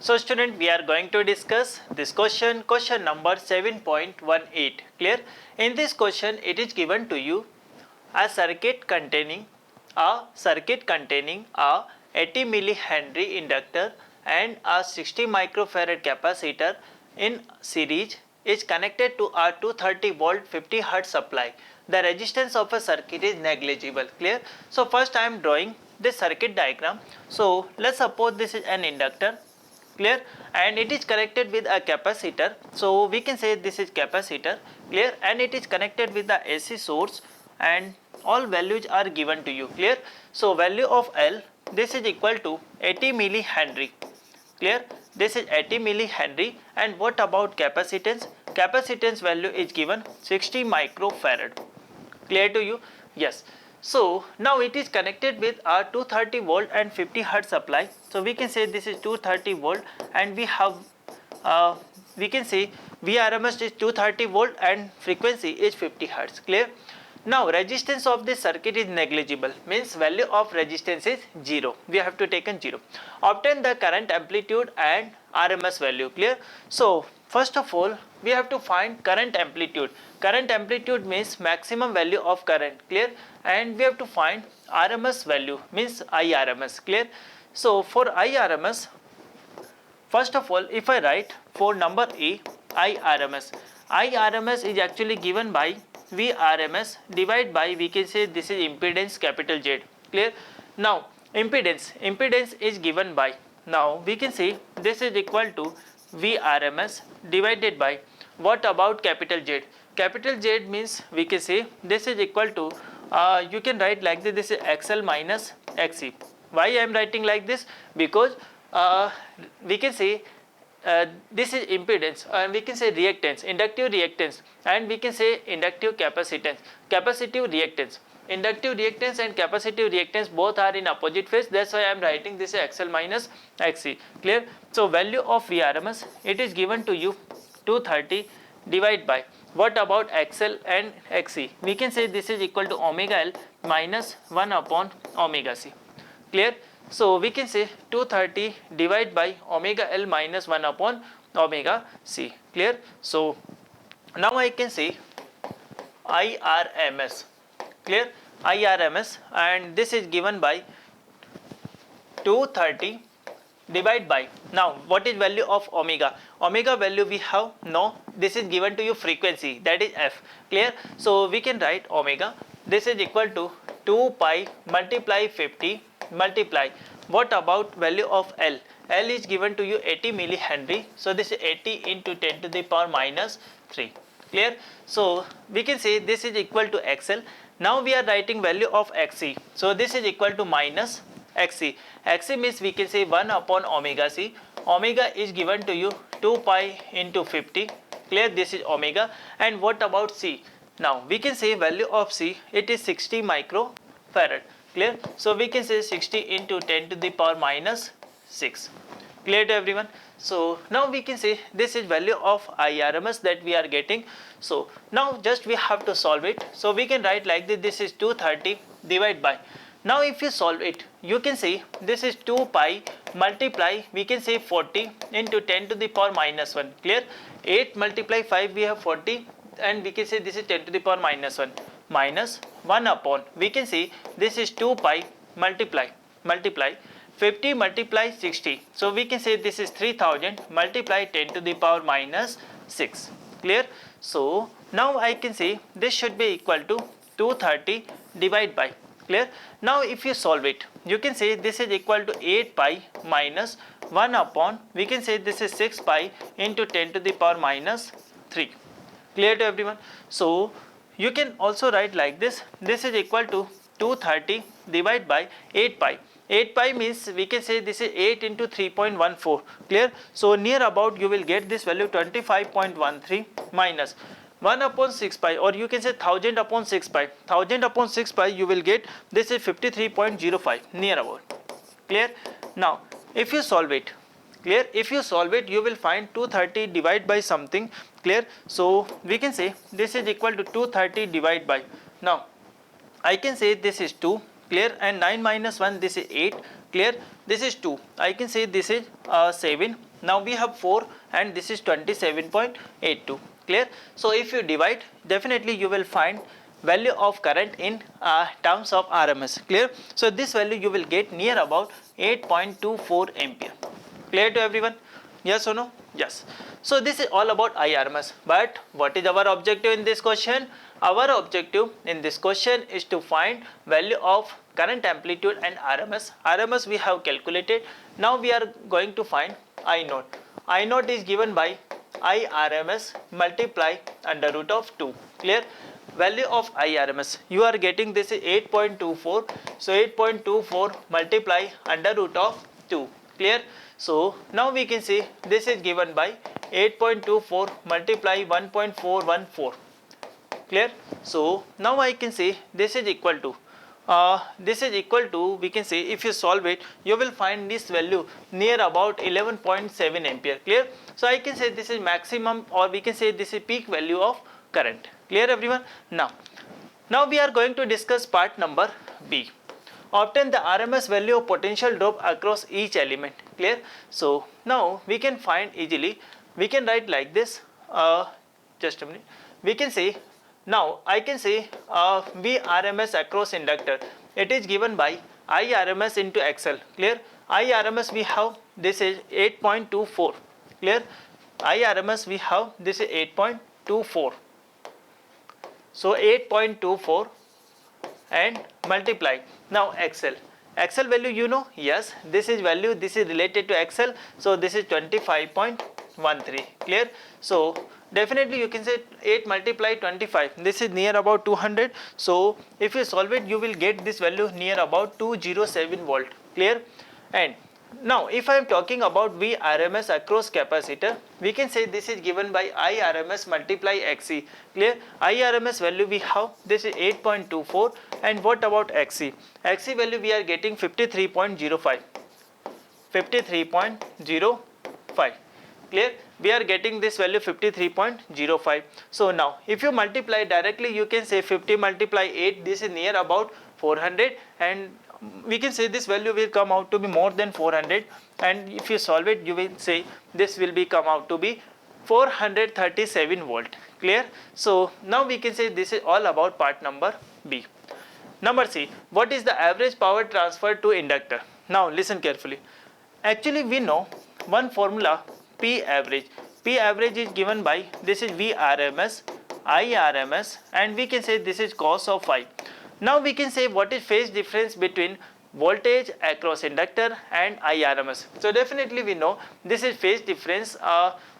So student, we are going to discuss this question number 7.18. Clear? In this question, it is given to you a circuit containing a 80 millihenry inductor and a 60 microfarad capacitor in series is connected to a 230 volt 50 hertz supply. The resistance of a circuit is negligible. Clear? So first I am drawing this circuit diagram. So let's suppose this is an inductor. Clear? And it is connected with a capacitor, so we can say this is capacitor. Clear? And it is connected with the AC source and all values are given to you. Clear? So value of L, this is equal to 80 millihenry. Clear? This is 80 millihenry. And what about capacitance? Capacitance value is given 60 microfarad. Clear to you? Yes. So now it is connected with our 230 volt and 50 hertz supply. So we can say this is 230 volt and we have we can say VRMS is 230 volt and frequency is 50 hertz. Clear? Now resistance of this circuit is negligible, means value of resistance is 0. We have to take 0. Obtain the current amplitude and RMS value. Clear? So first of all, we have to find current amplitude. Current amplitude means maximum value of current. Clear? And we have to find RMS value, means IRMS. Clear? So for IRMS, first of all, if I write for number A, IRMS is actually given by VRMS divided by, we can say this is impedance capital Z. Clear? Now impedance is given by, now we can say this is equal to VRMS divided by, what about capital Z? Capital Z means we can say this is equal to, you can write like this is XL minus XC. Why I am writing like this? Because we can say this is impedance and we can say reactance, inductive reactance, and we can say inductive capacitance, capacitive reactance. Inductive reactance and capacitive reactance both are in opposite phase, that's why I am writing this is XL minus XC. Clear? So value of VRMS, it is given to you 230 divided by, what about XL and XC? We can say this is equal to omega L minus 1 upon omega C. Clear? So we can say 230 divided by omega L minus 1 upon omega C. Clear? So now I can say IRMS. Clear? IRMS, and this is given by 230 divided by, now what is value of omega? Omega value we have no, this is given to you frequency, that is F. Clear? So we can write omega, this is equal to 2 pi multiply 50 multiply, what about value of L? L is given to you 80 millihenry, so this is 80 into 10 to the power minus 3. Clear? So we can say this is equal to XL. Now we are writing value of XC, so this is equal to minus XC. XC means we can say 1 upon omega C. Omega is given to you 2 pi into 50. Clear? This is omega. And what about C? Now we can say value of C, it is 60 microfarad. Clear? So we can say 60 into 10 to the power minus 6. Clear to everyone? So now we can say this is value of IRMS that we are getting. So now just we have to solve it. So we can write like this, this is 230 divided by, now if you solve it, you can say this is 2 pi multiply, we can say 40 into 10 to the power minus 1. Clear? 8 multiply 5, we have 40, and we can say this is 10 to the power minus 1 minus 1 upon, we can say this is 2 pi multiply 50 multiply 60. So we can say this is 3000 multiply 10 to the power minus 6. Clear? So now I can say this should be equal to 230 divided by. Clear? Now if you solve it, you can say this is equal to 8 pi minus 1 upon, we can say this is 6 pi into 10 to the power minus 3. Clear to everyone? So you can also write like this, this is equal to 230 divided by 8 pi. 8 pi means we can say this is 8 into 3.14. Clear? So near about you will get this value 25.13 minus 1 upon 6 pi, or you can say 1000 upon 6 pi. 1000 upon 6 pi you will get this is 53.05 near about. Clear? Now if you solve it, clear, if you solve it you will find 230 divided by something. Clear? So we can say this is equal to 230 divided by, now I can say this is 2. Clear? And 9 minus 1, this is 8. Clear? This is 2. I can say this is 7. Now we have 4 and this is 27.82. Clear? So if you divide, definitely you will find value of current in terms of RMS. Clear? So this value you will get near about 8.24 ampere. Clear to everyone? Yes or no? Yes. So this is all about IRMS. But what is our objective in this question? Our objective in this question is to find value of current amplitude and RMS. RMS we have calculated. Now we are going to find I naught. I naught is given by IRMS multiply under root of 2. Clear? Value of IRMS. You are getting this is 8.24. So 8.24 multiply under root of 2. Clear? So now we can see this is given by 8.24 multiply 1.414. Clear? So now I can say this is equal to we can say if you solve it, you will find this value near about 11.7 ampere. Clear? So I can say this is maximum, or we can say this is peak value of current. Clear everyone? Now we are going to discuss part number B. Obtain the RMS value of potential drop across each element. Clear? So now we can find easily, we can write like this, just a minute, we can say, now I can say VRMS across inductor, it is given by IRMS into XL. Clear? IRMS we have this is 8.24. Clear? IRMS we have this is 8.24. So 8.24 and multiply. Now XL value you know, yes, this is value, this is related to XL, so this is 25.13. Clear? So definitely you can say 8 multiply 25, this is near about 200. So if you solve it, you will get this value near about 207 volt. Clear? And now if I am talking about VRMS across capacitor, we can say this is given by IRMS multiply XC. Clear? IRMS value we have this is 8.24, and what about XC? XC value we are getting 53.05. 53.05. Clear? We are getting this value 53.05. So now if you multiply directly, you can say 50 multiply 8, this is near about 400, and we can say this value will come out to be more than 400, and if you solve it, you will say this will be come out to be 437 volt. Clear? So now we can say this is all about part number B. Number C, what is the average power transfer to inductor? Now listen carefully. Actually we know one formula, P average. P average is given by this is VRMS, IRMS, and we can say this is cos of phi. Now we can say what is phase difference between voltage across inductor and IRMS. So definitely we know this is phase difference.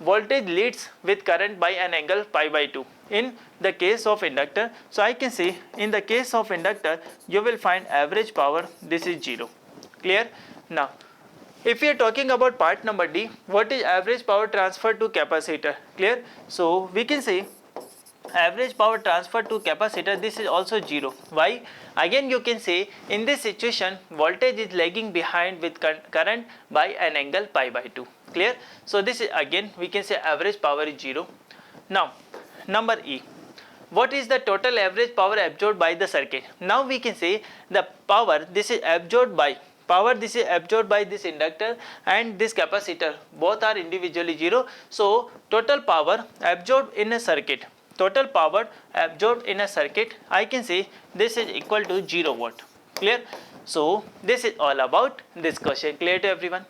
Voltage leads with current by an angle pi by 2 in the case of inductor. So I can say in the case of inductor, you will find average power, this is 0. Clear? Now if we are talking about part number D, what is average power transfer to capacitor? Clear? So we can say average power transfer to capacitor, this is also 0. Why? Again you can say in this situation voltage is lagging behind with current by an angle pi by 2. Clear? So this is again we can say average power is 0. Now number E, what is the total average power absorbed by the circuit? Now we can say the power, this is absorbed by this is absorbed by this inductor and this capacitor, both are individually 0. So total power absorbed in a circuit, I can say this is equal to 0 watt. Clear? So this is all about this question. Clear to everyone?